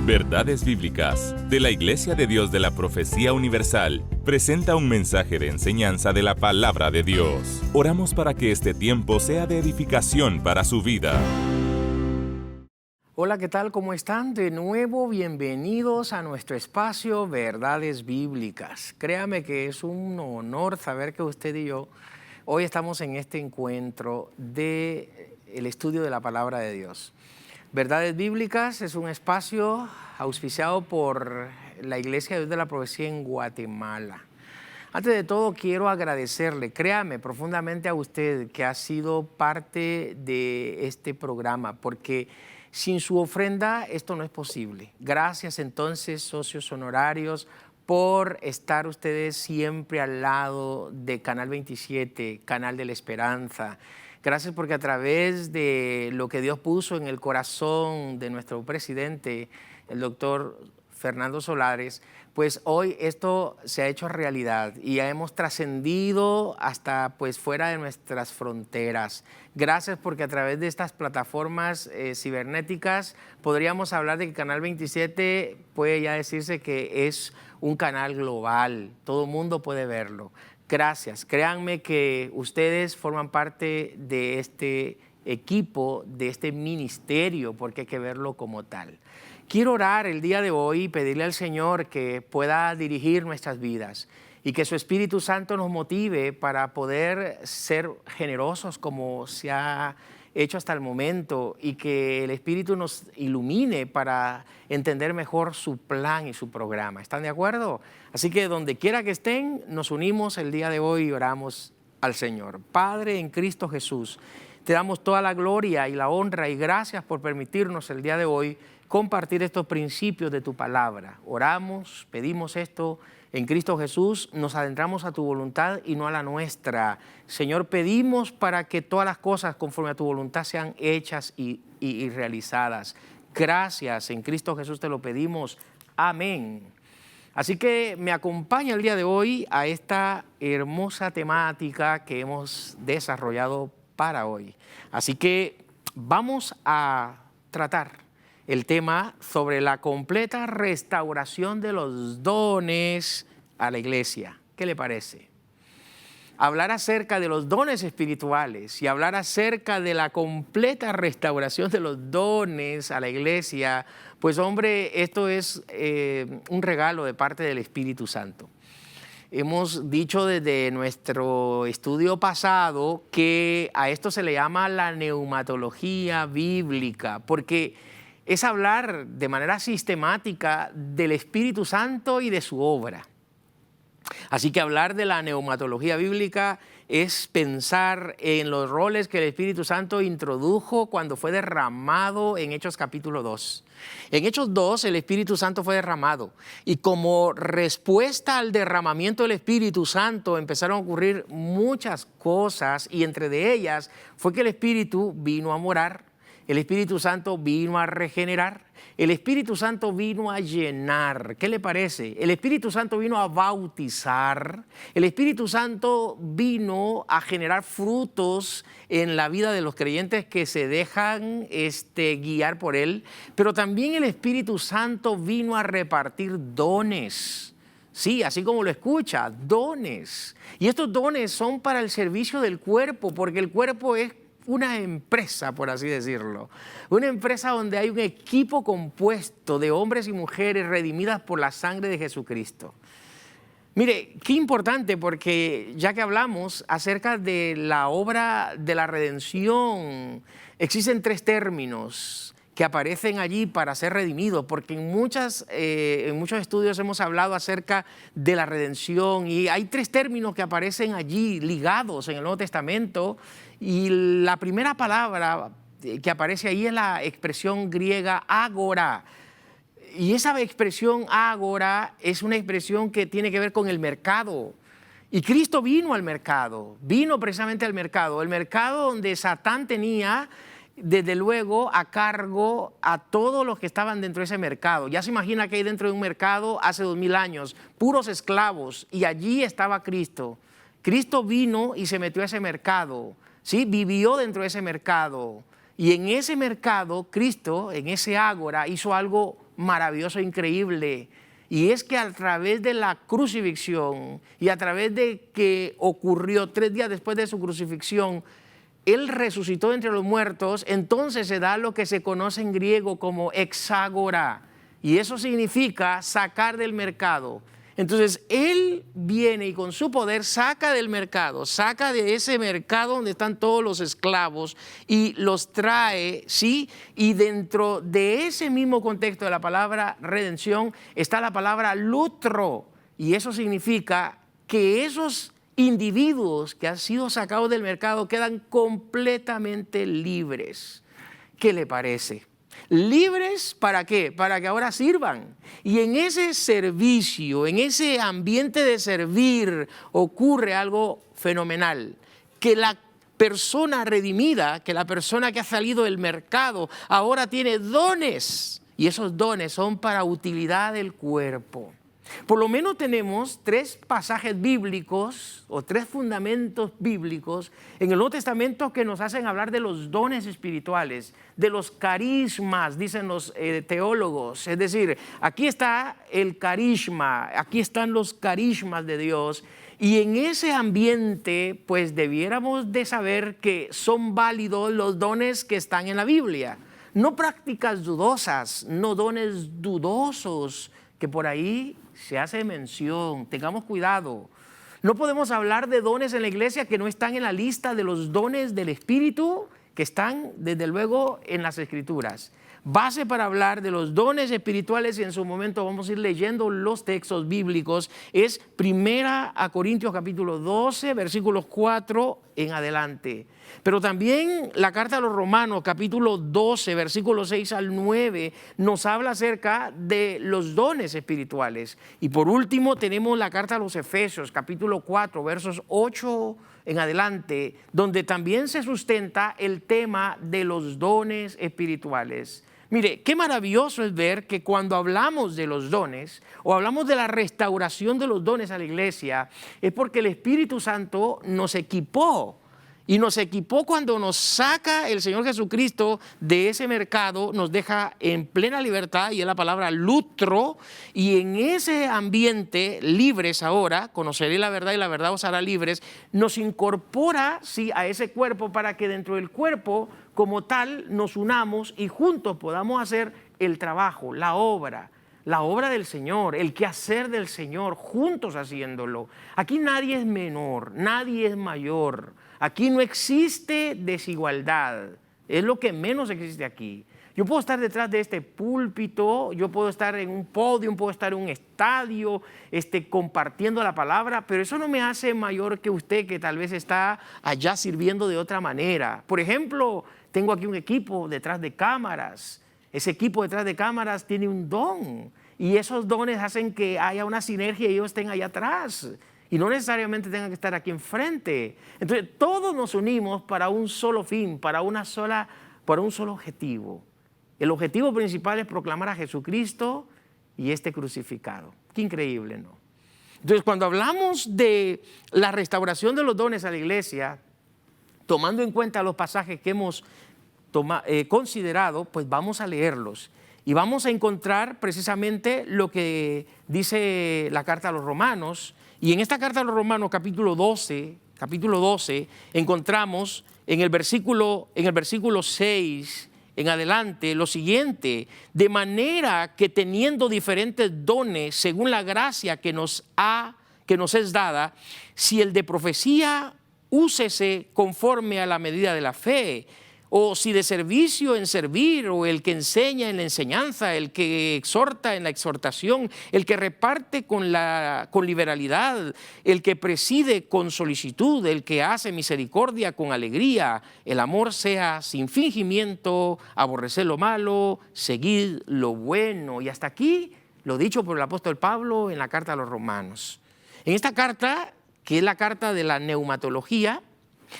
Verdades Bíblicas, de la Iglesia de Dios de la Profecía Universal, presenta un mensaje de enseñanza de la Palabra de Dios. Oramos para que este tiempo sea de edificación para su vida. Hola, ¿qué tal? ¿Cómo están? De nuevo, bienvenidos a nuestro espacio Verdades Bíblicas. Créame que es un honor saber que usted y yo hoy estamos en este encuentro del estudio de la Palabra de Dios. Verdades Bíblicas es un espacio auspiciado por la Iglesia de Dios de la Profecía en Guatemala. Antes de todo, quiero agradecerle, créame, profundamente a usted que ha sido parte de este programa, porque sin su ofrenda esto no es posible. Gracias entonces, socios honorarios, por estar ustedes siempre al lado de Canal 27, Canal de la Esperanza. Gracias porque a través de lo que Dios puso en el corazón de nuestro presidente, el doctor Fernando Solares, pues hoy esto se ha hecho realidad y ya hemos trascendido hasta pues fuera de nuestras fronteras. Gracias porque a través de estas plataformas cibernéticas podríamos hablar de que Canal 27 puede ya decirse que es un canal global, todo el mundo puede verlo. Gracias, créanme que ustedes forman parte de este equipo, de este ministerio, porque hay que verlo como tal. Quiero orar el día de hoy y pedirle al Señor que pueda dirigir nuestras vidas y que su Espíritu Santo nos motive para poder ser generosos como se ha hecho hasta el momento y que el Espíritu nos ilumine para entender mejor su plan y su programa. ¿Están de acuerdo? Así que donde quiera que estén, nos unimos el día de hoy y oramos al Señor. Padre, en Cristo Jesús, te damos toda la gloria y la honra y gracias por permitirnos el día de hoy compartir estos principios de tu palabra. Oramos, pedimos esto en Cristo Jesús, nos adentramos a tu voluntad y no a la nuestra. Señor, pedimos para que todas las cosas conforme a tu voluntad sean hechas y realizadas. Gracias, en Cristo Jesús te lo pedimos. Amén. Así que me acompaña el día de hoy a esta hermosa temática que hemos desarrollado para hoy. Así que vamos a tratar el tema sobre la completa restauración de los dones a la iglesia. ¿Qué le parece? Hablar acerca de los dones espirituales y hablar acerca de la completa restauración de los dones a la iglesia, pues hombre, esto es un regalo de parte del Espíritu Santo. Hemos dicho desde nuestro estudio pasado que a esto se le llama la neumatología bíblica, porque es hablar de manera sistemática del Espíritu Santo y de su obra. Así que hablar de la neumatología bíblica es pensar en los roles que el Espíritu Santo introdujo cuando fue derramado en Hechos capítulo 2. En Hechos 2 el Espíritu Santo fue derramado y como respuesta al derramamiento del Espíritu Santo empezaron a ocurrir muchas cosas y entre de ellas fue que el Espíritu vino a morar. El Espíritu Santo vino a regenerar, el Espíritu Santo vino a llenar. ¿Qué le parece? El Espíritu Santo vino a bautizar, el Espíritu Santo vino a generar frutos en la vida de los creyentes que se dejan guiar por Él, pero también el Espíritu Santo vino a repartir dones. Sí, así como lo escucha, dones. Y estos dones son para el servicio del cuerpo, porque el cuerpo es una empresa, por así decirlo, una empresa donde hay un equipo compuesto de hombres y mujeres redimidas por la sangre de Jesucristo. Mire, qué importante, porque ya que hablamos acerca de la obra de la redención, existen tres términos que aparecen allí para ser redimidos, porque en muchos estudios hemos hablado acerca de la redención y hay tres términos que aparecen allí ligados en el Nuevo Testamento y la primera palabra que aparece ahí es la expresión griega agora. Y esa expresión agora es una expresión que tiene que ver con el mercado. Y Cristo vino al mercado, vino precisamente al mercado, el mercado donde Satán tenía desde luego a cargo a todos los que estaban dentro de ese mercado. Ya se imagina que hay dentro de un mercado hace 2000 años, puros esclavos, y allí estaba Cristo. Cristo vino y se metió a ese mercado, ¿sí? Vivió dentro de ese mercado. Y en ese mercado, Cristo, en ese ágora, hizo algo maravilloso, increíble. Y es que a través de la crucifixión y a través de que ocurrió 3 días después de su crucifixión, Él resucitó entre los muertos, entonces se da lo que se conoce en griego como exágora. Y eso significa sacar del mercado. Entonces Él viene y con su poder saca del mercado, saca de ese mercado donde están todos los esclavos y los trae, ¿sí? Y dentro de ese mismo contexto de la palabra redención está la palabra lutro. Y eso significa que esos individuos que han sido sacados del mercado quedan completamente libres. ¿Qué le parece? ¿Libres para qué? Para que ahora sirvan. Y en ese servicio, en ese ambiente de servir, ocurre algo fenomenal. Que la persona redimida, que la persona que ha salido del mercado, ahora tiene dones. Y esos dones son para utilidad del cuerpo. Por lo menos tenemos 3 pasajes bíblicos o 3 fundamentos bíblicos en el Nuevo Testamento que nos hacen hablar de los dones espirituales, de los carismas, dicen los teólogos. Es decir, aquí está el carisma, aquí están los carismas de Dios. Y en ese ambiente, pues debiéramos de saber que son válidos los dones que están en la Biblia. No prácticas dudosas, no dones dudosos, que por ahí se hace mención. Tengamos cuidado. No podemos hablar de dones en la iglesia que no están en la lista de los dones del Espíritu, que están desde luego en las Escrituras. Base para hablar de los dones espirituales, y en su momento vamos a ir leyendo los textos bíblicos, es 1 Corintios capítulo 12, versículos 4 en adelante. Pero también la carta a los Romanos capítulo 12, versículos 6 al 9, nos habla acerca de los dones espirituales. Y por último tenemos la carta a los Efesios capítulo 4, versos 8 en adelante, donde también se sustenta el tema de los dones espirituales. Mire, qué maravilloso es ver que cuando hablamos de los dones o hablamos de la restauración de los dones a la iglesia, es porque el Espíritu Santo nos equipó. Y nos equipó cuando nos saca el Señor Jesucristo de ese mercado, nos deja en plena libertad, y es la palabra lutro, y en ese ambiente, libres ahora, conoceré la verdad y la verdad os hará libres, nos incorpora, sí, a ese cuerpo para que dentro del cuerpo como tal nos unamos y juntos podamos hacer el trabajo, la obra del Señor, el quehacer del Señor, juntos haciéndolo. Aquí nadie es menor, nadie es mayor. Aquí no existe desigualdad, es lo que menos existe aquí. Yo puedo estar detrás de este púlpito, yo puedo estar en un podio, puedo estar en un estadio, compartiendo la palabra, pero eso no me hace mayor que usted, que tal vez está allá sirviendo de otra manera. Por ejemplo, tengo aquí un equipo detrás de cámaras. Ese equipo detrás de cámaras tiene un don, y esos dones hacen que haya una sinergia y ellos estén allá atrás. Y no necesariamente tengan que estar aquí enfrente. Entonces, todos nos unimos para un solo fin, para un solo objetivo. El objetivo principal es proclamar a Jesucristo y crucificado. Qué increíble, ¿no? Entonces, cuando hablamos de la restauración de los dones a la iglesia, tomando en cuenta los pasajes que hemos considerado, pues vamos a leerlos. Y vamos a encontrar precisamente lo que dice la carta a los Romanos. Y en esta carta a los Romanos, capítulo 12, encontramos en el versículo 6 en adelante lo siguiente: de manera que teniendo diferentes dones según la gracia que nos es dada, si el de profecía, úsese conforme a la medida de la fe, o si de servicio en servir, o el que enseña en la enseñanza, el que exhorta en la exhortación, el que reparte con liberalidad, el que preside con solicitud, el que hace misericordia con alegría. El amor sea sin fingimiento, aborreced lo malo, seguid lo bueno. Y hasta aquí lo dicho por el apóstol Pablo en la carta a los Romanos. En esta carta, que es la carta de la neumatología,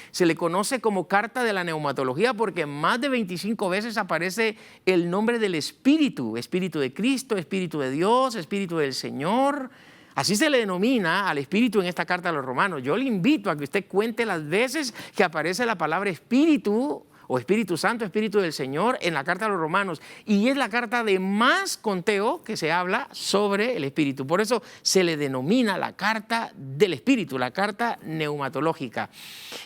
se le conoce como carta de la neumatología porque más de 25 veces aparece el nombre del Espíritu: Espíritu de Cristo, Espíritu de Dios, Espíritu del Señor. Así se le denomina al Espíritu en esta carta a los Romanos. Yo le invito a que usted cuente las veces que aparece la palabra Espíritu o Espíritu Santo, Espíritu del Señor, en la carta a los Romanos. Y es la carta de más conteo que se habla sobre el Espíritu. Por eso se le denomina la carta del Espíritu, la carta neumatológica.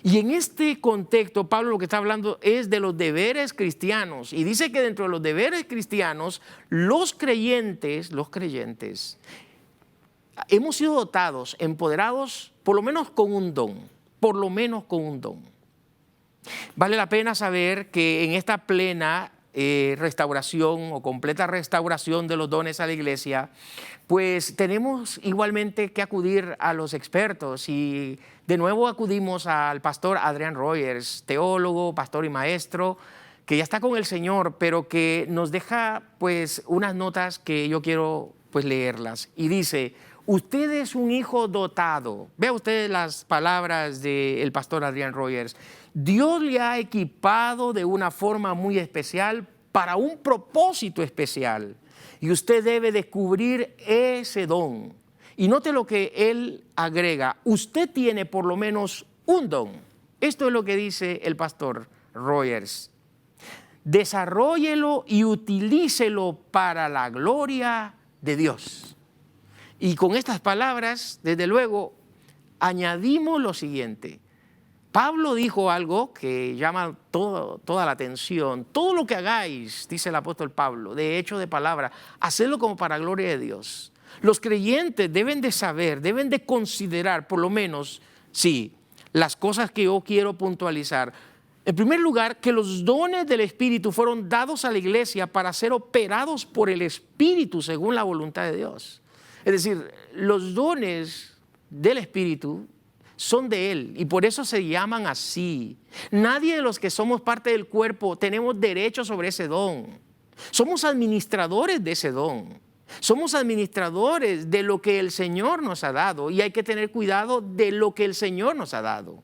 Y en este contexto, Pablo lo que está hablando es de los deberes cristianos. Y dice que dentro de los deberes cristianos, los creyentes, hemos sido dotados, empoderados, por lo menos con un don. Vale la pena saber que en esta plena restauración o completa restauración de los dones a la iglesia, pues tenemos igualmente que acudir a los expertos y de nuevo acudimos al pastor Adrian Rogers, teólogo, pastor y maestro, que ya está con el Señor, pero que nos deja pues unas notas que yo quiero pues leerlas. Y dice: usted es un hijo dotado. Vea usted las palabras del pastor Adrian Rogers. Dios le ha equipado de una forma muy especial para un propósito especial. Y usted debe descubrir ese don. Y note lo que él agrega. Usted tiene por lo menos un don. Esto es lo que dice el pastor Rogers. Desarróllelo y utilícelo para la gloria de Dios. Y con estas palabras, desde luego, añadimos lo siguiente. Pablo dijo algo que llama toda la atención. Todo lo que hagáis, dice el apóstol Pablo, de hecho, de palabra, hacedlo como para gloria de Dios. Los creyentes deben de saber, deben de considerar, por lo menos, sí, las cosas que yo quiero puntualizar. En primer lugar, que los dones del Espíritu fueron dados a la iglesia para ser operados por el Espíritu según la voluntad de Dios. Es decir, los dones del Espíritu son de Él y por eso se llaman así. Nadie de los que somos parte del cuerpo tenemos derecho sobre ese don. Somos administradores de ese don. Somos administradores de lo que el Señor nos ha dado y hay que tener cuidado de lo que el Señor nos ha dado.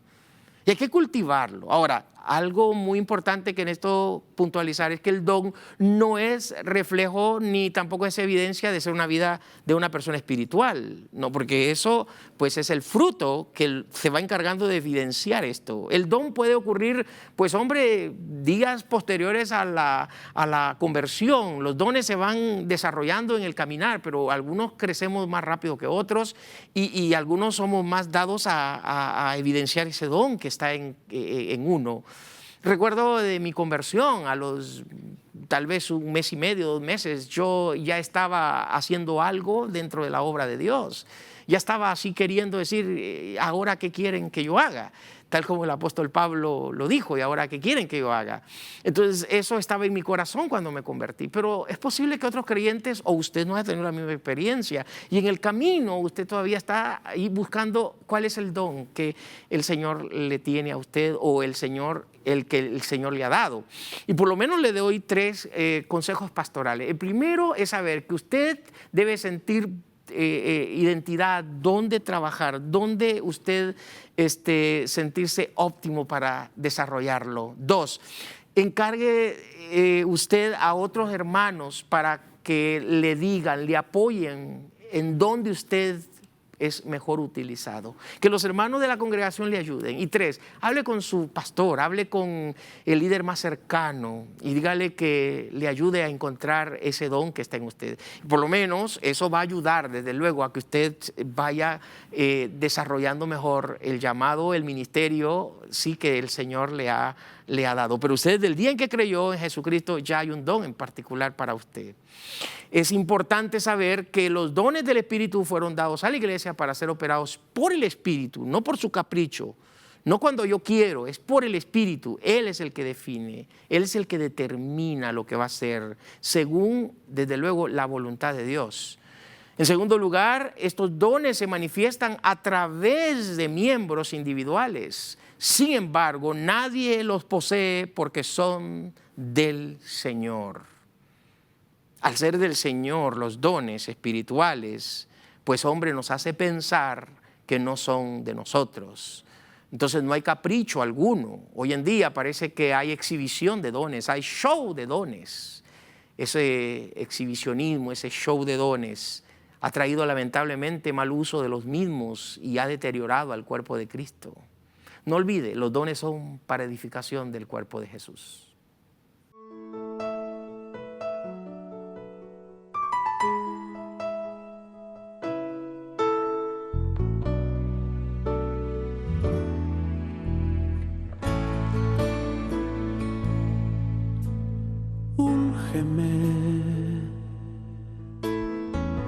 Y hay que cultivarlo. Ahora, algo muy importante que en esto puntualizar es que el don no es reflejo ni tampoco es evidencia de ser una vida de una persona espiritual, no, porque eso pues es el fruto que se va encargando de evidenciar esto. El don puede ocurrir, pues hombre, días posteriores a la conversión. Los dones se van desarrollando en el caminar, pero algunos crecemos más rápido que otros y algunos somos más dados a evidenciar ese don que está en uno. Recuerdo de mi conversión, a los tal vez un mes y medio, 2 meses, yo ya estaba haciendo algo dentro de la obra de Dios. Ya estaba así queriendo decir, ¿ahora qué quieren que yo haga? Tal como el apóstol Pablo lo dijo, ¿y ahora qué quieren que yo haga? Entonces eso estaba en mi corazón cuando me convertí, pero es posible que otros creyentes o usted no haya tenido la misma experiencia y en el camino usted todavía está ahí buscando cuál es el don que el Señor le tiene a usted o el que el Señor le ha dado. Y por lo menos le doy 3 consejos pastorales. El primero es saber que usted debe sentir identidad, dónde trabajar, dónde usted sentirse óptimo para desarrollarlo. 2, encargue usted a otros hermanos para que le digan, le apoyen en dónde usted es mejor utilizado. Que los hermanos de la congregación le ayuden. Y 3, hable con su pastor, hable con el líder más cercano y dígale que le ayude a encontrar ese don que está en usted. Por lo menos eso va a ayudar, desde luego, a que usted vaya desarrollando mejor el llamado, el ministerio, sí que el Señor le ha dado. Pero usted, desde el día en que creyó en Jesucristo, ya hay un don en particular para usted. Es importante saber que los dones del Espíritu fueron dados a la iglesia para ser operados por el Espíritu, no por su capricho, no cuando yo quiero, es por el Espíritu. Él es el que define, Él es el que determina lo que va a ser, según, desde luego, la voluntad de Dios. En segundo lugar, estos dones se manifiestan a través de miembros individuales. Sin embargo, nadie los posee porque son del Señor. Al ser del Señor los dones espirituales, pues hombre, nos hace pensar que no son de nosotros. Entonces no hay capricho alguno. Hoy en día parece que hay exhibición de dones, hay show de dones. Ese exhibicionismo, ese show de dones ha traído lamentablemente mal uso de los mismos y ha deteriorado al cuerpo de Cristo. No olvide, los dones son para edificación del cuerpo de Jesús.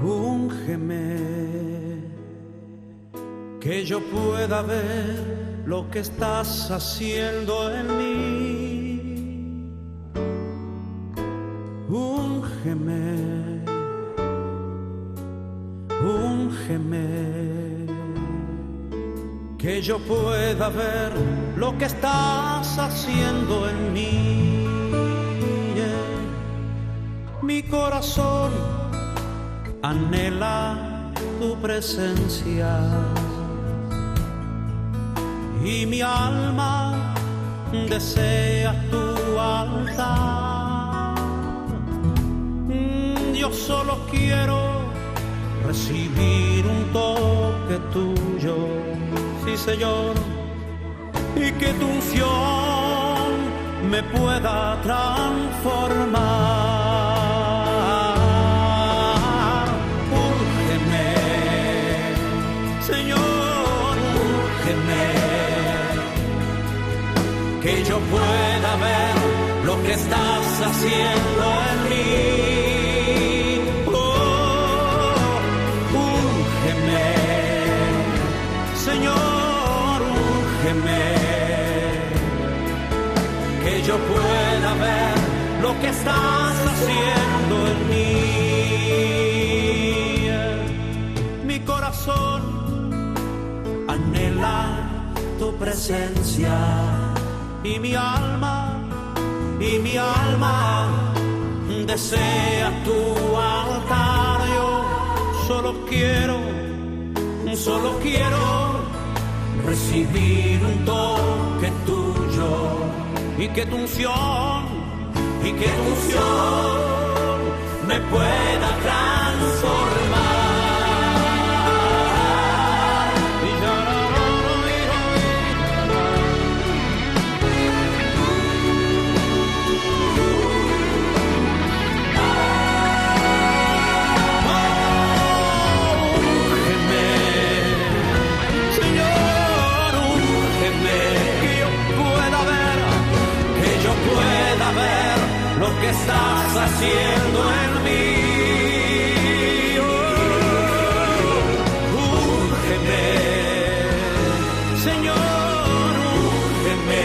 Úngeme, que yo pueda ver lo que estás haciendo en mí. Úngeme, úngeme, que yo pueda ver lo que estás haciendo en mí. Mi corazón anhela tu presencia y mi alma desea tu altar. Yo solo quiero recibir un toque tuyo, sí Señor, y que tu unción me pueda transformar. Que yo pueda ver lo que estás haciendo en mí. Oh, úngeme, Señor, úngeme. Que yo pueda ver lo que estás haciendo en mí. Mi corazón anhela tu presencia. Y mi alma desea tu altar. Yo solo quiero recibir un toque tuyo y que tu unción me pueda transformar. Lo que estás haciendo en mí. Úngeme, Señor, úngeme,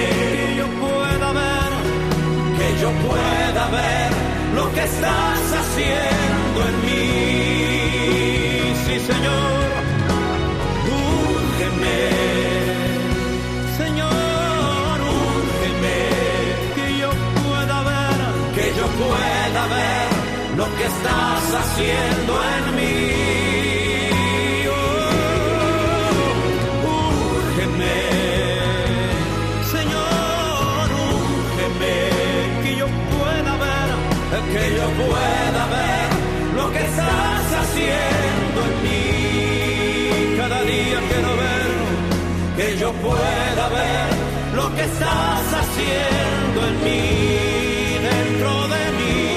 que yo pueda ver lo que estás haciendo en mí. Sí, Señor, úngeme, Señor, úngeme, que yo pueda ver lo que estás haciendo en mí. Úngeme, Señor, úngeme, que yo pueda ver lo que estás haciendo en mí. Cada día quiero ver, que yo pueda ver lo que estás haciendo en mí. Dentro de mí,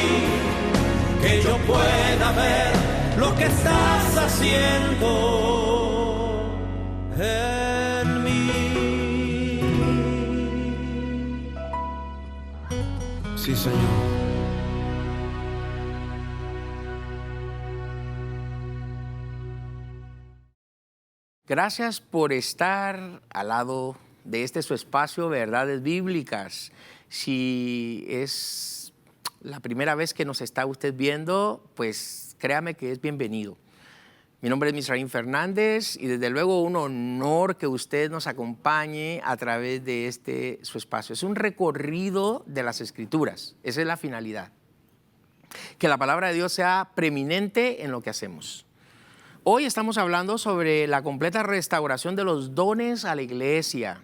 que yo pueda ver lo que estás haciendo en mí. Sí, Señor. Gracias por estar al lado de su espacio, Verdades Bíblicas. Si es la primera vez que nos está usted viendo, pues créame que es bienvenido. Mi nombre es Misraín Fernández y desde luego un honor que usted nos acompañe a través de su espacio. Es un recorrido de las Escrituras, esa es la finalidad. Que la palabra de Dios sea preeminente en lo que hacemos. Hoy estamos hablando sobre la completa restauración de los dones a la iglesia.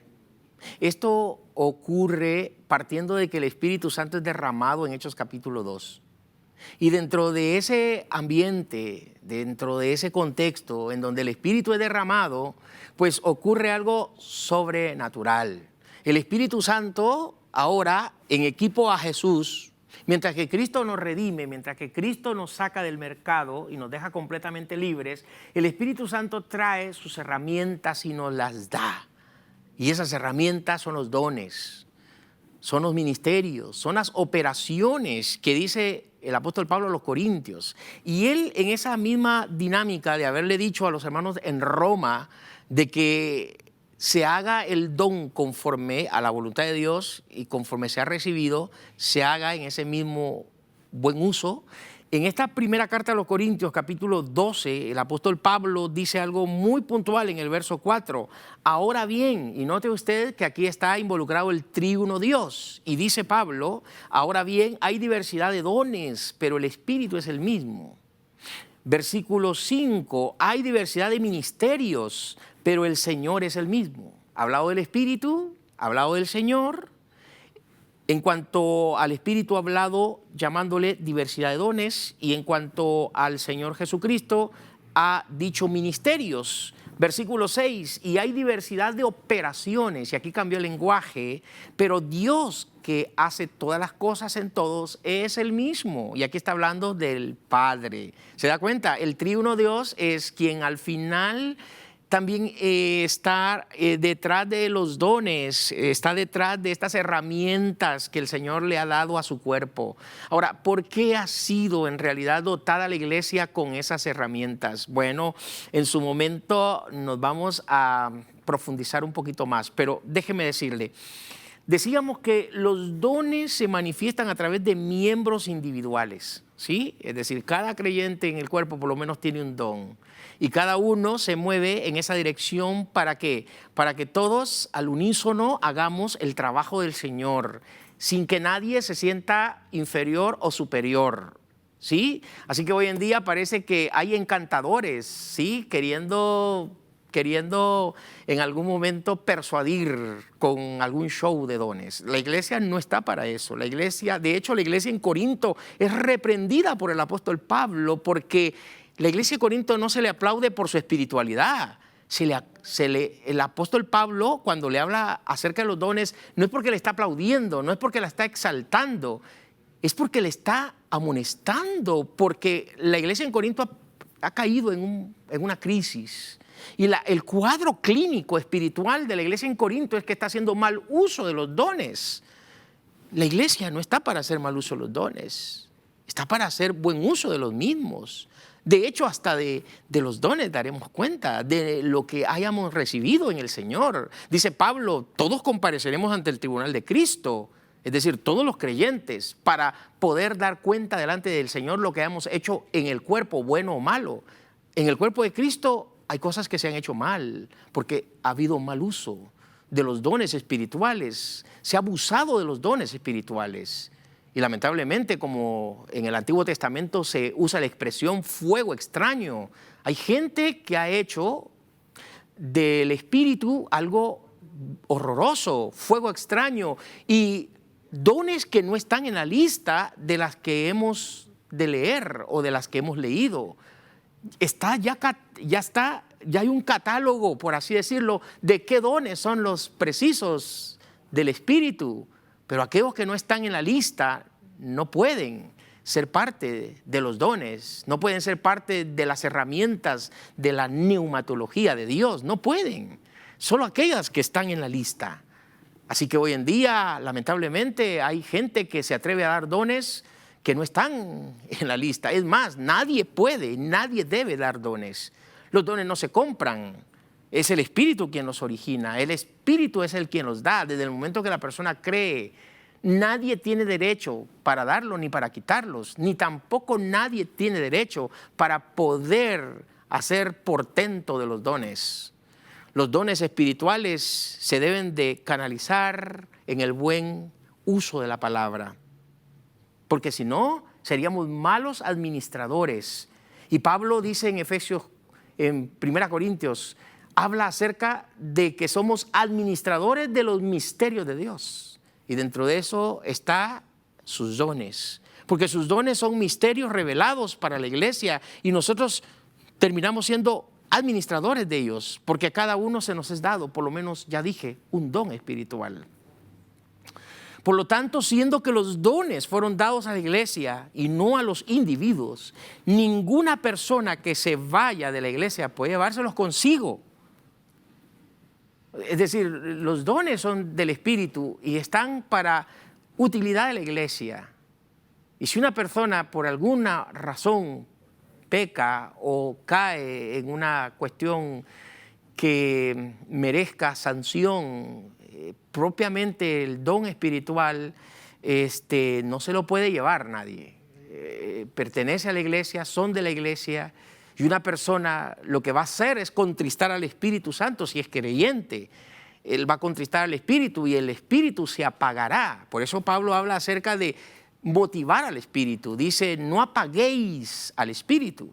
Esto ocurre partiendo de que el Espíritu Santo es derramado en Hechos capítulo 2. Y dentro de ese ambiente, dentro de ese contexto en donde el Espíritu es derramado, pues ocurre algo sobrenatural. El Espíritu Santo ahora, en equipo a Jesús, mientras que Cristo nos redime, mientras que Cristo nos saca del mercado y nos deja completamente libres, el Espíritu Santo trae sus herramientas y nos las da. Y esas herramientas son los dones, son los ministerios, son las operaciones que dice el apóstol Pablo a los Corintios. Y él, en esa misma dinámica de haberle dicho a los hermanos en Roma de que se haga el don conforme a la voluntad de Dios y conforme se ha recibido, se haga en ese mismo buen uso. En esta primera carta a los Corintios, capítulo 12, el apóstol Pablo dice algo muy puntual en el verso 4. Ahora bien, y note usted que aquí está involucrado el triuno Dios. Y dice Pablo, ahora bien, hay diversidad de dones, pero el Espíritu es el mismo. Versículo 5, hay diversidad de ministerios, pero el Señor es el mismo. Ha hablado del Espíritu, ha hablado del Señor. En cuanto al Espíritu ha hablado llamándole diversidad de dones, y en cuanto al Señor Jesucristo ha dicho ministerios. Versículo 6, y hay diversidad de operaciones, y aquí cambió el lenguaje, pero Dios que hace todas las cosas en todos es el mismo. Y aquí está hablando del Padre. ¿Se da cuenta? El triuno Dios es quien al final también está detrás de los dones, está detrás de estas herramientas que el Señor le ha dado a su cuerpo. Ahora, ¿por qué ha sido en realidad dotada la iglesia con esas herramientas? Bueno, en su momento nos vamos a profundizar un poquito más, pero déjeme decirle, decíamos que los dones se manifiestan a través de miembros individuales, ¿sí? Es decir, cada creyente en el cuerpo por lo menos tiene un don. Y cada uno se mueve en esa dirección ¿para qué? Para que todos al unísono hagamos el trabajo del Señor, sin que nadie se sienta inferior o superior, ¿sí? Así que hoy en día parece que hay encantadores, ¿sí? Queriendo en algún momento persuadir con algún show de dones. La iglesia no está para eso. La iglesia, de hecho, la iglesia en Corinto es reprendida por el apóstol Pablo porque la iglesia de Corinto no se le aplaude por su espiritualidad. El apóstol Pablo, cuando le habla acerca de los dones, no es porque le está aplaudiendo, no es porque la está exaltando, es porque le está amonestando, porque la iglesia en Corinto ha caído en una crisis. Y el cuadro clínico espiritual de la iglesia en Corinto es que está haciendo mal uso de los dones. La iglesia no está para hacer mal uso de los dones, está para hacer buen uso de los mismos. De hecho, hasta de los dones daremos cuenta, de lo que hayamos recibido en el Señor. Dice Pablo, todos compareceremos ante el tribunal de Cristo, es decir, todos los creyentes, para poder dar cuenta delante del Señor lo que hayamos hecho en el cuerpo, bueno o malo. En el cuerpo de Cristo hay cosas que se han hecho mal, porque ha habido mal uso de los dones espirituales, se ha abusado de los dones espirituales. Y lamentablemente, como en el Antiguo Testamento se usa la expresión fuego extraño, hay gente que ha hecho del espíritu algo horroroso, fuego extraño, y dones que no están en la lista de las que hemos de leer o de las que hemos leído. Ya hay un catálogo, por así decirlo, de qué dones son los precisos del Espíritu, pero aquellos que no están en la lista no pueden ser parte de los dones, no pueden ser parte de las herramientas de la neumatología de Dios, no pueden, solo aquellas que están en la lista. Así que hoy en día, lamentablemente, hay gente que se atreve a dar dones que no están en la lista. Es más, nadie puede, nadie debe dar dones. Los dones no se compran, es el Espíritu quien los origina, el Espíritu es el quien los da. Desde el momento que la persona cree, nadie tiene derecho para darlos ni para quitarlos, ni tampoco nadie tiene derecho para poder hacer portento de los dones. Los dones espirituales se deben de canalizar en el buen uso de la palabra, porque si no, seríamos malos administradores. Y Pablo dice en Efesios, en 1 Corintios, habla acerca de que somos administradores de los misterios de Dios. Y dentro de eso está sus dones. porque sus dones son misterios revelados para la iglesia y nosotros terminamos siendo administradores de ellos, porque a cada uno se nos es dado, por lo menos ya dije, un don espiritual. Por lo tanto, siendo que los dones fueron dados a la iglesia y no a los individuos, ninguna persona que se vaya de la iglesia puede llevárselos consigo. Es decir, los dones son del Espíritu y están para utilidad de la iglesia. Y si una persona por alguna razón peca o cae en una cuestión que merezca sanción, propiamente el don espiritual no se lo puede llevar nadie. Pertenece a la iglesia, son de la iglesia, y una persona lo que va a hacer es contristar al Espíritu Santo si es creyente. Él va a contristar al Espíritu y el Espíritu se apagará. Por eso Pablo habla acerca de motivar al Espíritu. Dice, no apaguéis al Espíritu,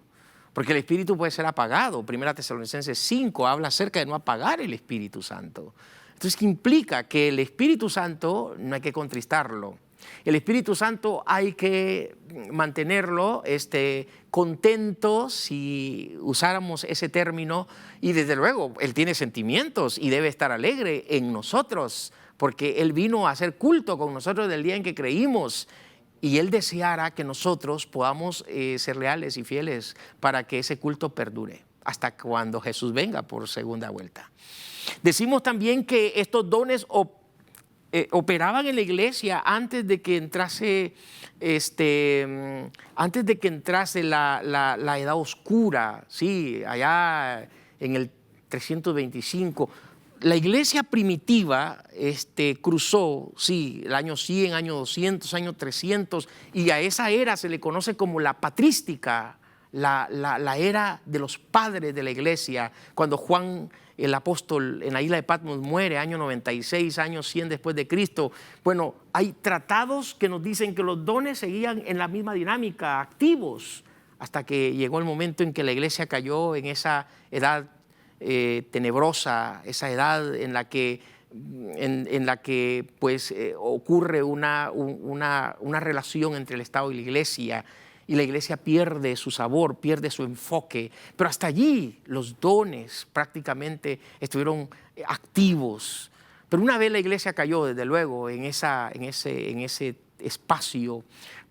porque el Espíritu puede ser apagado. Primera Tesalonicenses 5 habla acerca de no apagar el Espíritu Santo. Entonces, ¿qué implica? Que el Espíritu Santo no hay que contristarlo. El Espíritu Santo hay que mantenerlo contento, si usáramos ese término, y desde luego Él tiene sentimientos y debe estar alegre en nosotros, porque Él vino a hacer culto con nosotros del día en que creímos, y Él deseara que nosotros podamos ser leales y fieles para que ese culto perdure hasta cuando Jesús venga por segunda vuelta. Decimos también que estos dones operaban en la iglesia antes de que entrase, la edad oscura, sí, allá en el 325. La iglesia primitiva cruzó, sí, el año 100, año 200, año 300, y a esa era se le conoce como la patrística, la era de los padres de la iglesia, cuando Juan el apóstol en la isla de Patmos muere, año 96, año 100 después de Cristo. Bueno, hay tratados que nos dicen que los dones seguían en la misma dinámica, activos, hasta que llegó el momento en que la iglesia cayó en esa edad tenebrosa, esa edad en la que ocurre una relación entre el Estado y la iglesia pierde su sabor, pierde su enfoque. Pero hasta allí los dones prácticamente estuvieron activos. Pero una vez la iglesia cayó, desde luego, en ese espacio,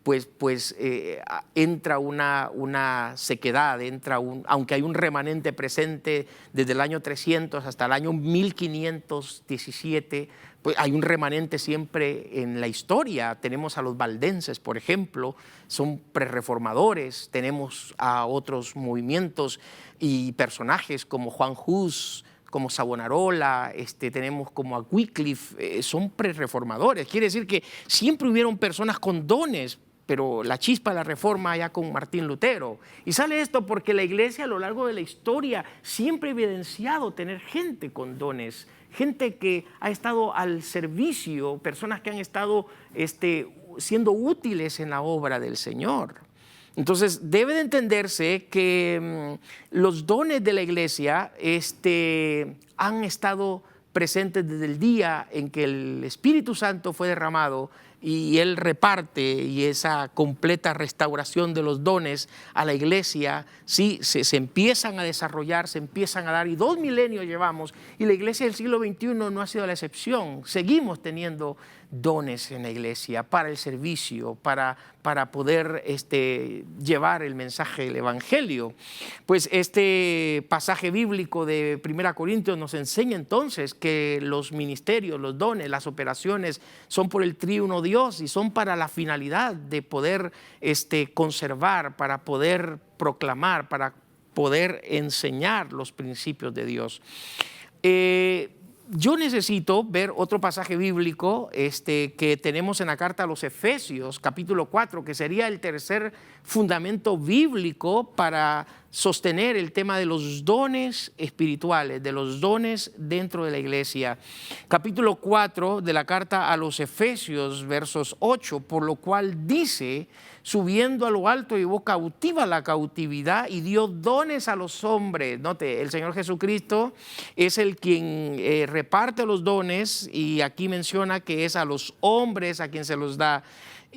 pues entra una sequedad, aunque hay un remanente presente desde el año 300 hasta el año 1517, pues hay un remanente siempre en la historia. Tenemos a los valdenses, por ejemplo, son prerreformadores. Tenemos a otros movimientos y personajes como Juan Hus, como Savonarola, tenemos como a Wycliffe, son prerreformadores. Quiere decir que siempre hubieron personas con dones, pero la chispa de la reforma ya con Martín Lutero. Y sale esto porque la iglesia a lo largo de la historia siempre ha evidenciado tener gente con dones, gente que ha estado al servicio, personas que han estado siendo útiles en la obra del Señor. Entonces debe de entenderse que los dones de la iglesia han estado presentes desde el día en que el Espíritu Santo fue derramado y Él reparte, y esa completa restauración de los dones a la iglesia, sí, se empiezan a desarrollar, se empiezan a dar, y 2 milenios llevamos, y la iglesia del siglo XXI no ha sido la excepción. Seguimos teniendo dones en la iglesia para el servicio, para poder llevar el mensaje del Evangelio. Pues este pasaje bíblico de 1 Corintios nos enseña entonces que los ministerios, los dones, las operaciones son por el triuno Dios y son para la finalidad de poder conservar, para poder proclamar, para poder enseñar los principios de Dios. Yo necesito ver otro pasaje bíblico que tenemos en la carta a los Efesios, capítulo 4, que sería el tercer fundamento bíblico para sostener el tema de los dones espirituales, de los dones dentro de la iglesia. Capítulo 4 de la carta a los Efesios, versos 8, por lo cual dice: subiendo a lo alto llevó cautiva la cautividad y dio dones a los hombres. Note, el Señor Jesucristo es el quien reparte los dones, y aquí menciona que es a los hombres a quien se los da.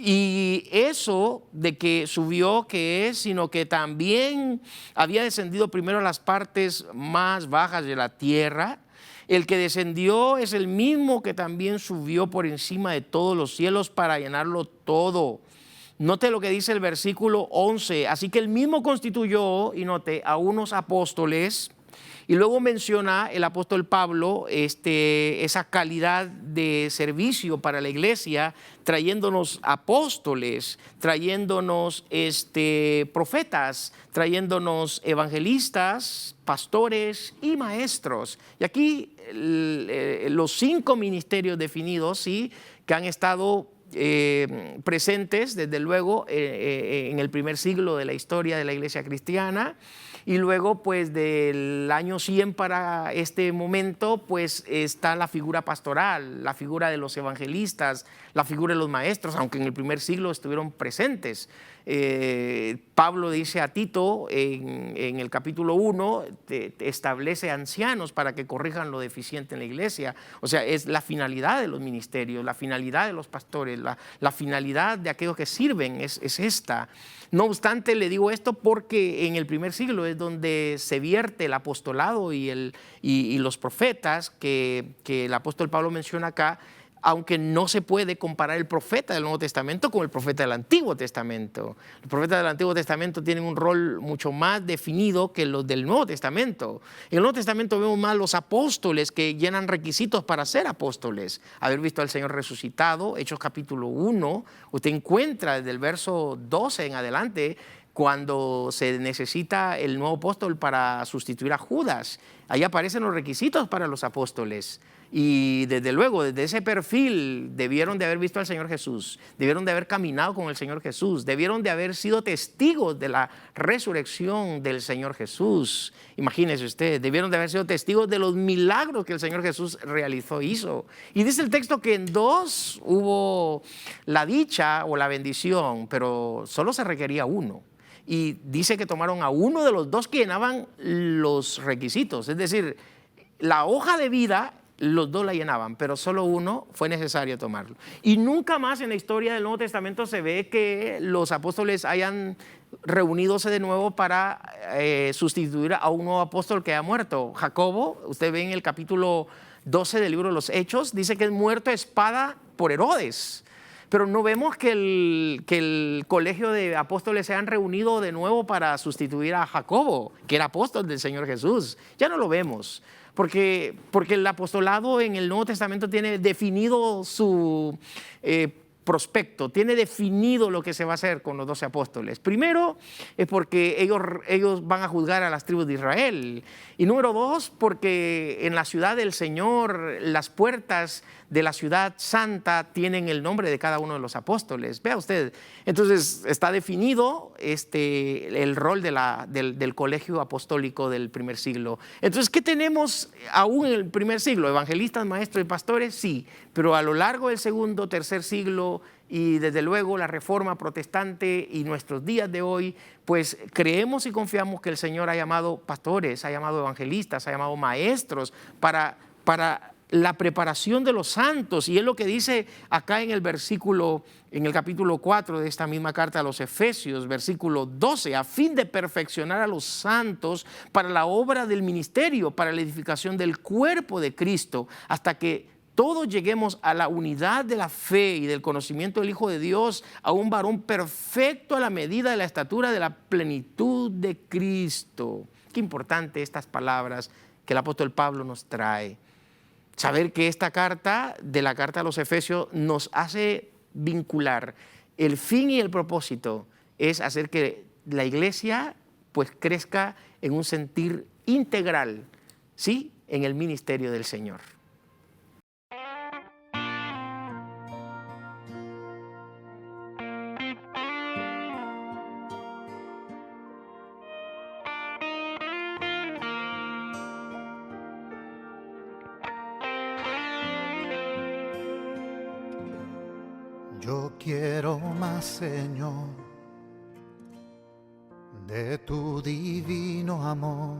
Y eso de que subió, ¿qué es? Sino que también había descendido primero a las partes más bajas de la tierra. El que descendió es el mismo que también subió por encima de todos los cielos para llenarlo todo. Note lo que dice el versículo 11. Así que él mismo constituyó, y note, a unos apóstoles. Y luego menciona el apóstol Pablo esa calidad de servicio para la iglesia, trayéndonos apóstoles, trayéndonos profetas, trayéndonos evangelistas, pastores y maestros. Y aquí los 5 ministerios definidos, ¿sí?, que han estado presentes desde luego en el primer siglo de la historia de la iglesia cristiana. Y luego, pues, del año 100 para este momento, pues, está la figura pastoral, la figura de los evangelistas, la figura de los maestros, aunque en el primer siglo estuvieron presentes. Pablo dice a Tito en el capítulo 1, te establece ancianos para que corrijan lo deficiente en la iglesia. O sea, es la finalidad de los ministerios, la finalidad de los pastores, la finalidad de aquellos que sirven es esta. No obstante, le digo esto porque en el primer siglo es donde se vierte el apostolado y los profetas que el apóstol Pablo menciona acá, aunque no se puede comparar el profeta del Nuevo Testamento con el profeta del Antiguo Testamento. Los profetas del Antiguo Testamento tienen un rol mucho más definido que los del Nuevo Testamento. En el Nuevo Testamento vemos más los apóstoles que llenan requisitos para ser apóstoles. Haber visto al Señor resucitado, Hechos capítulo 1, usted encuentra desde el verso 12 en adelante cuando se necesita el nuevo apóstol para sustituir a Judas. Ahí aparecen los requisitos para los apóstoles. Y desde luego, desde ese perfil debieron de haber visto al Señor Jesús, debieron de haber caminado con el Señor Jesús, debieron de haber sido testigos de la resurrección del Señor Jesús. Imagínense ustedes, debieron de haber sido testigos de los milagros que el Señor Jesús hizo. Y dice el texto que en 2 hubo la dicha o la bendición, pero solo se requería uno. Y dice que tomaron a uno de los 2 que llenaban los requisitos, es decir, la hoja de vida. Los 2 la llenaban, pero solo uno fue necesario tomarlo. Y nunca más en la historia del Nuevo Testamento se ve que los apóstoles hayan reunidose de nuevo para sustituir a un nuevo apóstol que ha muerto. Jacobo, usted ve en el capítulo 12 del libro de los Hechos, dice que es muerto a espada por Herodes. Pero no vemos que el colegio de apóstoles se han reunido de nuevo para sustituir a Jacobo, que era apóstol del Señor Jesús. Ya no lo vemos. Porque el apostolado en el Nuevo Testamento tiene definido su prospecto, tiene definido lo que se va a hacer con los 12 apóstoles. Primero es porque ellos van a juzgar a las tribus de Israel. Y número 2, porque en la ciudad del Señor, las puertas de la ciudad santa tienen el nombre de cada uno de los apóstoles. Vea usted, entonces está definido el rol del colegio apostólico del primer siglo. Entonces, ¿qué tenemos aún en el primer siglo? ¿Evangelistas, maestros y pastores? Sí, pero a lo largo del segundo, tercer siglo y desde luego la Reforma protestante y nuestros días de hoy, pues creemos y confiamos que el Señor ha llamado pastores, ha llamado evangelistas, ha llamado maestros para la preparación de los santos. Y es lo que dice acá en el capítulo 4 de esta misma carta a los Efesios, versículo 12, a fin de perfeccionar a los santos para la obra del ministerio, para la edificación del cuerpo de Cristo, hasta que todos lleguemos a la unidad de la fe y del conocimiento del Hijo de Dios, a un varón perfecto a la medida de la estatura de la plenitud de Cristo. Qué importante estas palabras que el apóstol Pablo nos trae. Saber que esta carta, de la carta a los Efesios, nos hace vincular el fin y el propósito es hacer que la iglesia pues crezca en un sentir integral, ¿sí?, en el ministerio del Señor. Yo quiero más, Señor, de tu divino amor.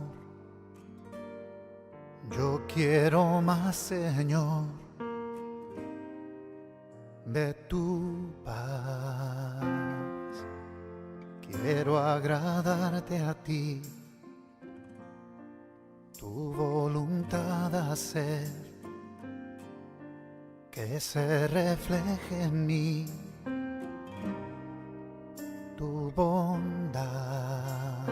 Yo quiero más, Señor, de tu paz. Quiero agradarte a ti, tu voluntad hacer, que se refleje en mí tu bondad.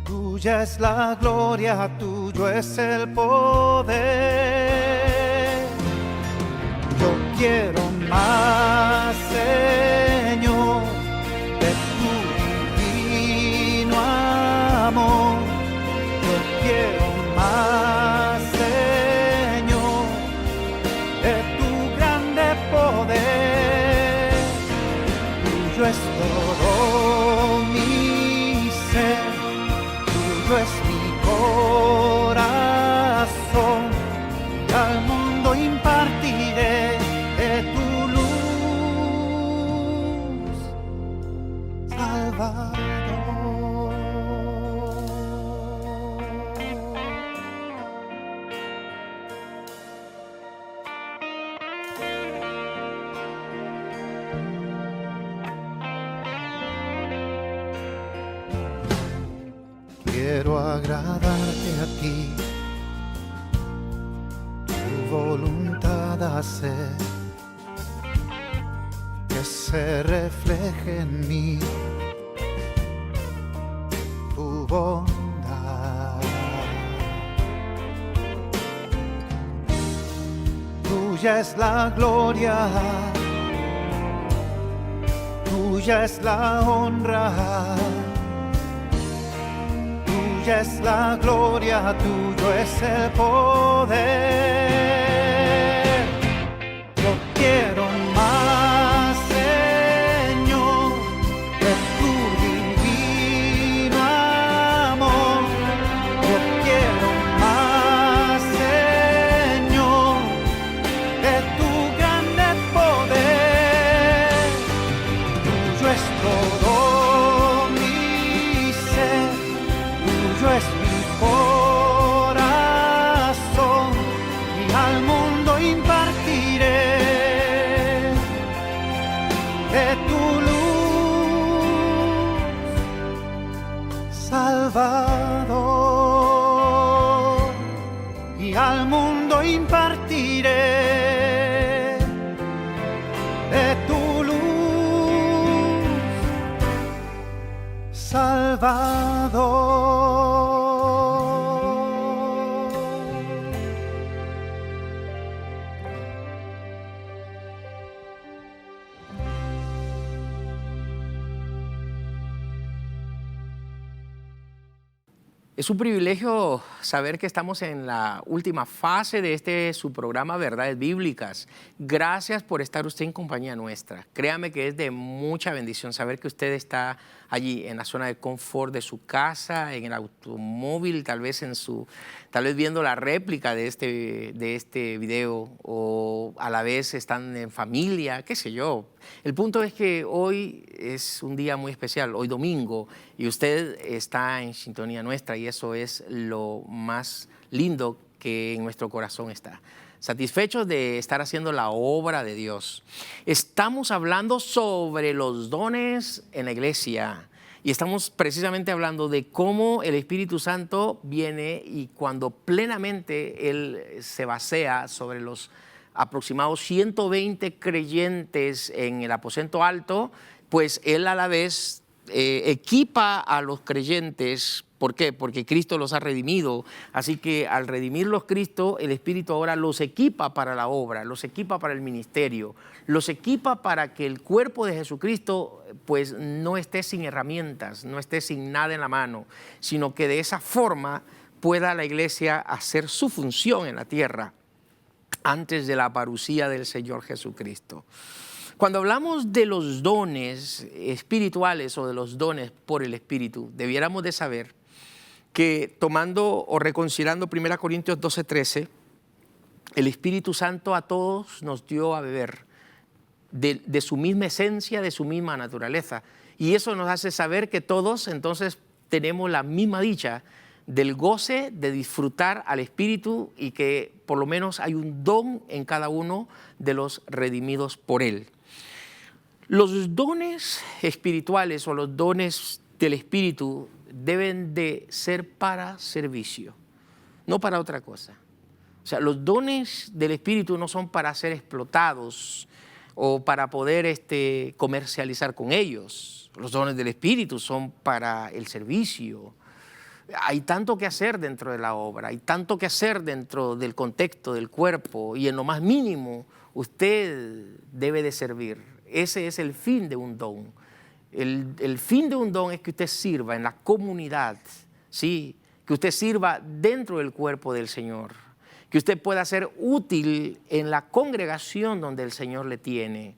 Tuya es la gloria, tuyo es el poder. Yo quiero más, Señor, de tu divino amor. Yo quiero más, Señor, de tu grande poder. Tuyo es todo mi ser, tuyo es mi corazón, y al mundo impartiré de tu luz, Salvador. Quiero agradarte a ti, tu voluntad hacer, que se refleje en mí tu bondad. Tuya es la gloria, tuya es la honra. Tuya es la gloria, tuyo es el poder. Yo quiero más, Señor, de tu divino amor. Yo quiero más, Señor, de tu grande poder. Tuyo es todo mi ser, tuyo es mi corazón, y al mundo impartiré de tu luz, Salvador, y al mundo impartiré de tu luz, Salvador. Es un privilegio saber que estamos en la última fase de su programa Verdades Bíblicas. Gracias por estar usted en compañía nuestra. Créame que es de mucha bendición saber que usted está allí en la zona de confort de su casa, en el automóvil, tal vez viendo la réplica de este video, o a la vez están en familia, qué sé yo. El punto es que hoy es un día muy especial, hoy domingo, y usted está en sintonía nuestra, y eso es lo más lindo que en nuestro corazón está. Satisfechos de estar haciendo la obra de Dios. Estamos hablando sobre los dones en la iglesia, y estamos precisamente hablando de cómo el Espíritu Santo viene, y cuando plenamente Él se basea sobre los aproximados 120 creyentes en el aposento alto, pues Él a la vez equipa a los creyentes. ¿Por qué? Porque Cristo los ha redimido. Así que al redimirlos Cristo, el Espíritu ahora los equipa para la obra, los equipa para el ministerio, los equipa para que el cuerpo de Jesucristo pues no esté sin herramientas, no esté sin nada en la mano, sino que de esa forma pueda la iglesia hacer su función en la tierra antes de la parucía del Señor Jesucristo. Cuando hablamos de los dones espirituales o de los dones por el Espíritu, debiéramos de saber que tomando o reconsiderando 1 Corintios 12:13, el Espíritu Santo a todos nos dio a beber de su misma esencia, de su misma naturaleza. Y eso nos hace saber que todos entonces tenemos la misma dicha del goce de disfrutar al Espíritu y que por lo menos hay un don en cada uno de los redimidos por Él. Los dones espirituales o los dones del Espíritu deben de ser para servicio, no para otra cosa. O sea, los dones del Espíritu no son para ser explotados o para poder comercializar con ellos. Los dones del Espíritu son para el servicio. Hay tanto que hacer dentro de la obra, hay tanto que hacer dentro del contexto del cuerpo y en lo más mínimo usted debe de servir. Ese es el fin de un don. El fin de un don es que usted sirva en la comunidad, ¿sí? Que usted sirva dentro del cuerpo del Señor, que usted pueda ser útil en la congregación donde el Señor le tiene.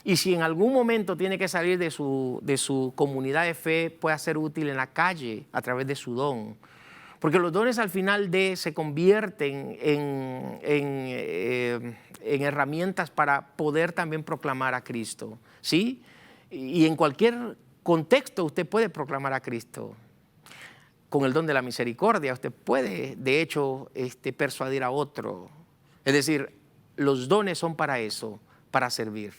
Y si en algún momento tiene que salir de su comunidad de fe, pueda ser útil en la calle a través de su don. Porque los dones al final se convierten en herramientas para poder también proclamar a Cristo, ¿sí? Y en cualquier contexto usted puede proclamar a Cristo. Con el don de la misericordia usted puede, de hecho, persuadir a otro. Es decir, los dones son para eso, para servir.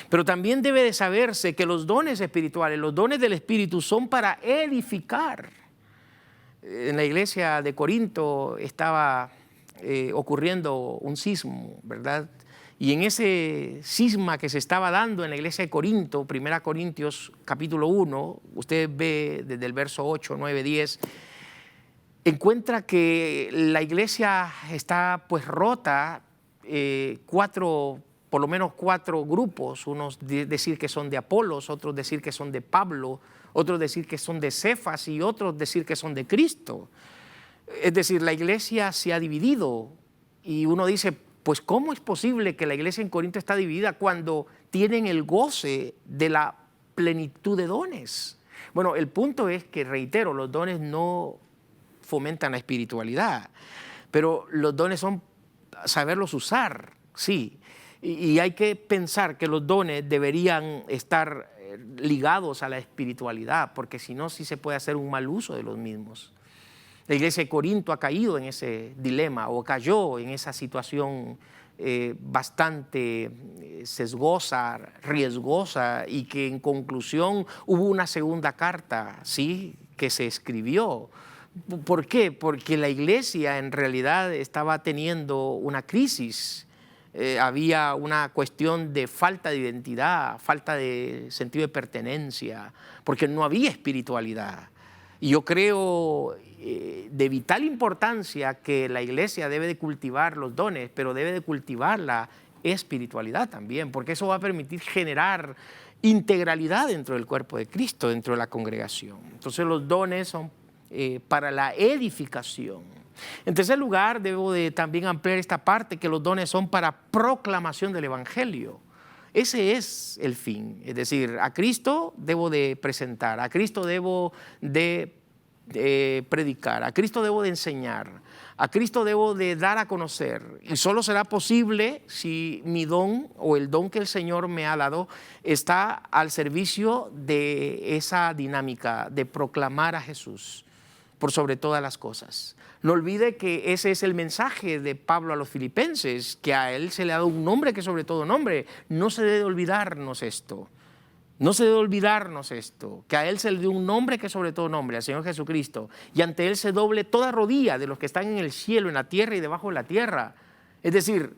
Pero también debe de saberse que los dones espirituales, los dones del Espíritu son para edificar. En la iglesia de Corinto estaba ocurriendo un sismo, ¿verdad? Y en ese cisma que se estaba dando en la iglesia de Corinto, 1 Corintios capítulo 1, usted ve desde el verso 8, 9, 10, encuentra que la iglesia está pues rota, por lo menos cuatro grupos, unos decir que son de Apolos, otros decir que son de Pablo, otros decir que son de Cefas y otros decir que son de Cristo. Es decir, la iglesia se ha dividido y uno dice, pues ¿cómo es posible que la iglesia en Corinto está dividida cuando tienen el goce de la plenitud de dones? Bueno, el punto es que, reitero, los dones no fomentan la espiritualidad, pero los dones son saberlos usar, sí. Y hay que pensar que los dones deberían estar ligados a la espiritualidad, porque si no, sí se puede hacer un mal uso de los mismos. La iglesia de Corinto ha caído en ese dilema o cayó en esa situación bastante sesgosa, riesgosa, y que en conclusión hubo una segunda carta, ¿sí?, que se escribió. ¿Por qué? Porque la iglesia en realidad estaba teniendo una crisis. Había una cuestión de falta de identidad, falta de sentido de pertenencia, porque no había espiritualidad. Y yo creo de vital importancia que la iglesia debe de cultivar los dones, pero debe de cultivar la espiritualidad también, porque eso va a permitir generar integralidad dentro del cuerpo de Cristo, dentro de la congregación. Entonces los dones son para la edificación. En tercer lugar, debo de también ampliar esta parte, que los dones son para proclamación del Evangelio. Ese es el fin, es decir, a Cristo debo de presentar, a Cristo debo de predicar, a Cristo debo de enseñar, a Cristo debo de dar a conocer, y solo será posible si mi don o el don que el Señor me ha dado está al servicio de esa dinámica de proclamar a Jesús por sobre todas las cosas. No olvide que ese es el mensaje de Pablo a los filipenses, que a él se le ha dado un nombre que sobre todo nombre. No se debe olvidarnos esto. No se debe olvidarnos esto, que a él se le dio un nombre que sobre todo nombre, al Señor Jesucristo, y ante él se doble toda rodilla de los que están en el cielo, en la tierra y debajo de la tierra. Es decir,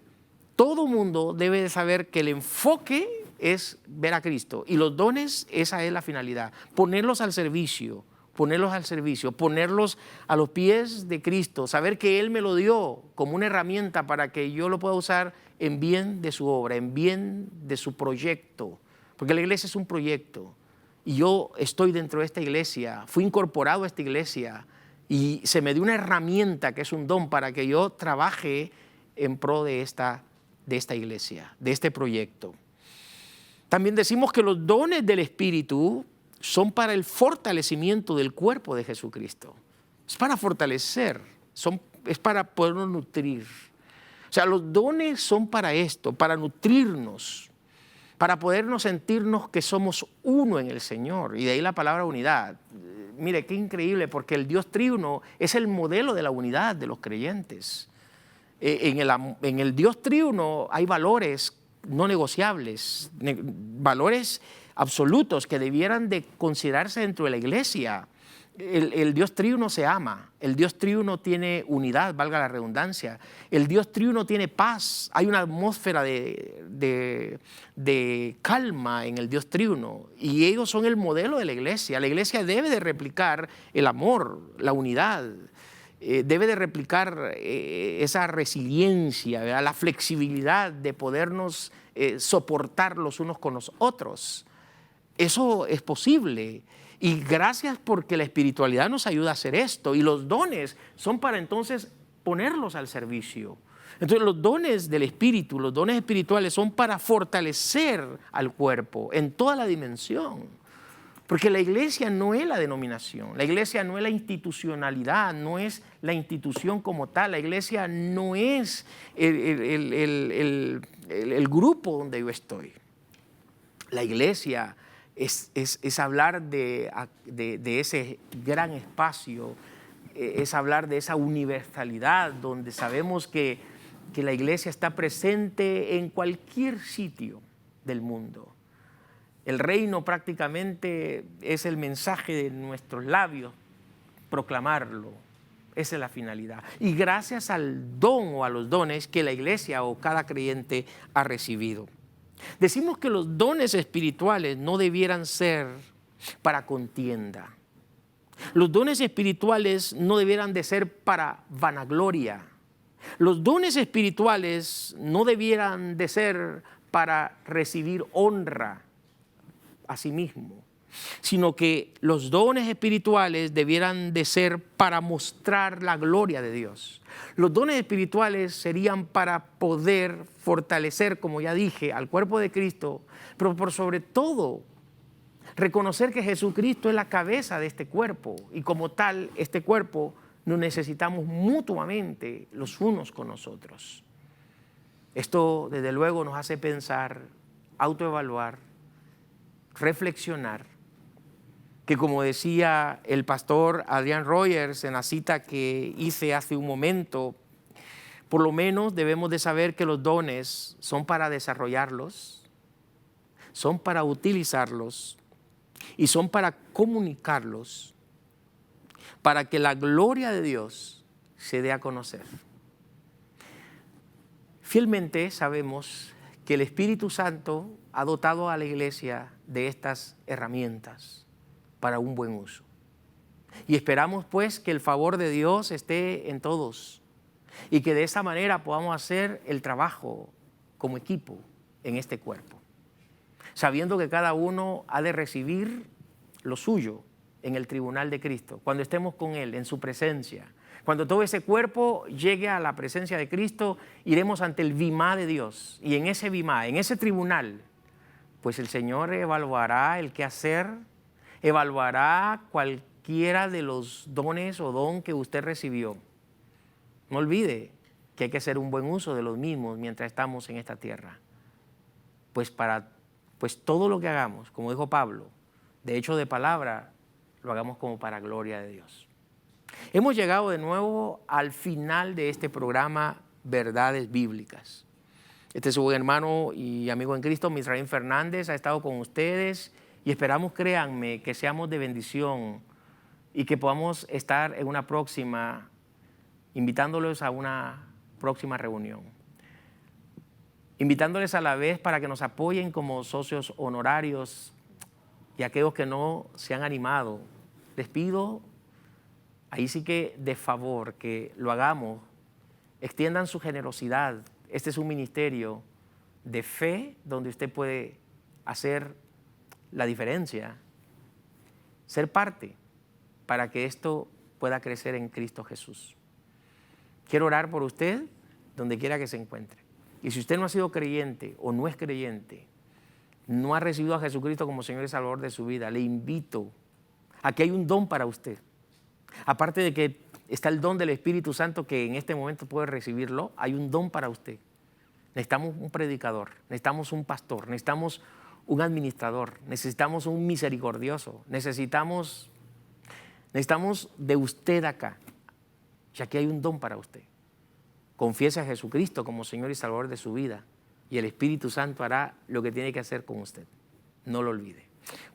todo mundo debe de saber que el enfoque es ver a Cristo, y los dones, esa es la finalidad, ponerlos al servicio, ponerlos a los pies de Cristo, saber que Él me lo dio como una herramienta para que yo lo pueda usar en bien de su obra, en bien de su proyecto, porque la iglesia es un proyecto y yo estoy dentro de esta iglesia, fui incorporado a esta iglesia y se me dio una herramienta que es un don para que yo trabaje en pro de esta iglesia, de este proyecto. También decimos que los dones del Espíritu son para el fortalecimiento del cuerpo de Jesucristo. Es para fortalecer, es para podernos nutrir. O sea, los dones son para esto, para nutrirnos, para podernos sentirnos que somos uno en el Señor. Y de ahí la palabra unidad. mire, qué increíble, porque el Dios triuno es el modelo de la unidad de los creyentes. En el Dios triuno hay valores no negociables, valores absolutos que debieran de considerarse dentro de la iglesia. El Dios triuno se ama, el Dios triuno tiene unidad, valga la redundancia, el Dios triuno tiene paz, hay una atmósfera de calma en el Dios triuno, y ellos son el modelo de la iglesia. La iglesia debe de replicar el amor, la unidad, debe de replicar esa resiliencia, ¿verdad? La flexibilidad de podernos soportar los unos con los otros. Eso es posible. Y gracias porque la espiritualidad nos ayuda a hacer esto. Y los dones son para entonces ponerlos al servicio. Entonces los dones del Espíritu, los dones espirituales son para fortalecer al cuerpo en toda la dimensión. Porque la iglesia no es la denominación, la iglesia no es la institucionalidad, no es la institución como tal, la iglesia no es el grupo donde yo estoy. La iglesia es hablar de ese gran espacio, es hablar de esa universalidad donde sabemos que la iglesia está presente en cualquier sitio del mundo. El reino prácticamente es el mensaje de nuestros labios, proclamarlo. Esa es la finalidad. Y gracias al don o a los dones que la iglesia o cada creyente ha recibido. Decimos que los dones espirituales no debieran ser para contienda. Los dones espirituales no debieran de ser para vanagloria. Los dones espirituales no debieran de ser para recibir honra a sí mismo, sino que los dones espirituales debieran de ser para mostrar la gloria de Dios. Los dones espirituales serían para poder fortalecer, como ya dije, al cuerpo de Cristo, pero por sobre todo reconocer que Jesucristo es la cabeza de este cuerpo y como tal este cuerpo nos necesitamos mutuamente los unos con nosotros. Esto desde luego nos hace pensar, autoevaluar, reflexionar, que como decía el pastor Adrian Rogers en la cita que hice hace un momento, por lo menos debemos de saber que los dones son para desarrollarlos, son para utilizarlos y son para comunicarlos, para que la gloria de Dios se dé a conocer. Fielmente sabemos que el Espíritu Santo ha dotado a la iglesia de estas herramientas para un buen uso. Y esperamos pues que el favor de Dios esté en todos y que de esa manera podamos hacer el trabajo como equipo en este cuerpo, sabiendo que cada uno ha de recibir lo suyo en el tribunal de Cristo, cuando estemos con Él, en su presencia. Cuando todo ese cuerpo llegue a la presencia de Cristo, iremos ante el bimá de Dios. Y en ese bimá, en ese tribunal, pues el Señor evaluará el qué hacer, evaluará cualquiera de los dones o don que usted recibió. No olvide que hay que hacer un buen uso de los mismos mientras estamos en esta tierra. Pues todo lo que hagamos, como dijo Pablo, de hecho de palabra, lo hagamos como para gloria de Dios. Hemos llegado de nuevo al final de este programa Verdades Bíblicas. Este es su buen hermano y amigo en Cristo, Misraín Fernández, ha estado con ustedes y esperamos, créanme, que seamos de bendición y que podamos estar en una próxima, invitándolos a una próxima reunión. Invitándoles a la vez para que nos apoyen como socios honorarios y aquellos que no se han animado. Les pido, ahí sí que de favor, que lo hagamos, extiendan su generosidad. Este es un ministerio de fe donde usted puede hacer la diferencia, ser parte para que esto pueda crecer en Cristo Jesús. Quiero orar por usted donde quiera que se encuentre. Y si usted no ha sido creyente o no es creyente, no ha recibido a Jesucristo como Señor y Salvador de su vida, le invito a que hay un don para usted. Aparte de que está el don del Espíritu Santo que en este momento puede recibirlo, hay un don para usted. Necesitamos un predicador, necesitamos un pastor, necesitamos un administrador, necesitamos un misericordioso, necesitamos Necesitamos de usted acá, ya que hay un don para usted. Confiese a Jesucristo como Señor y Salvador de su vida y el Espíritu Santo hará lo que tiene que hacer con usted. No lo olvide.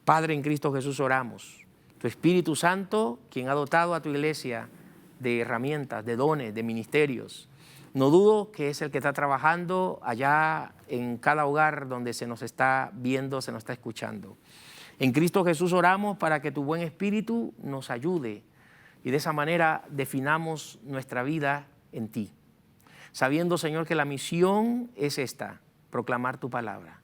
Padre, en Cristo Jesús oramos. Tu Espíritu Santo, quien ha dotado a tu iglesia de herramientas, de dones, de ministerios. No dudo que es el que está trabajando allá en cada hogar donde se nos está viendo, se nos está escuchando. En Cristo Jesús oramos para que tu buen Espíritu nos ayude y de esa manera definamos nuestra vida en ti. Sabiendo, Señor, que la misión es esta, proclamar tu palabra.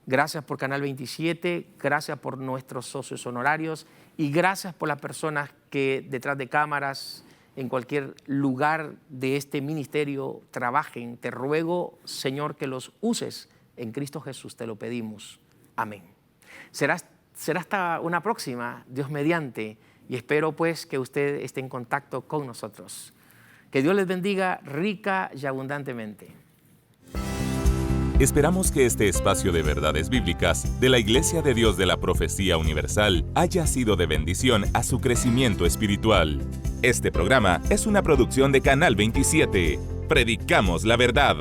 Gracias por Canal 27, gracias por nuestros socios honorarios y gracias por las personas que detrás de cámaras, en cualquier lugar de este ministerio trabajen. Te ruego, Señor, que los uses. En Cristo Jesús te lo pedimos. Amén. Será hasta una próxima, Dios mediante, y espero pues que usted esté en contacto con nosotros. Que Dios les bendiga rica y abundantemente. Esperamos que este espacio de verdades bíblicas de la Iglesia de Dios de la Profecía Universal haya sido de bendición a su crecimiento espiritual. Este programa es una producción de Canal 27. Predicamos la verdad.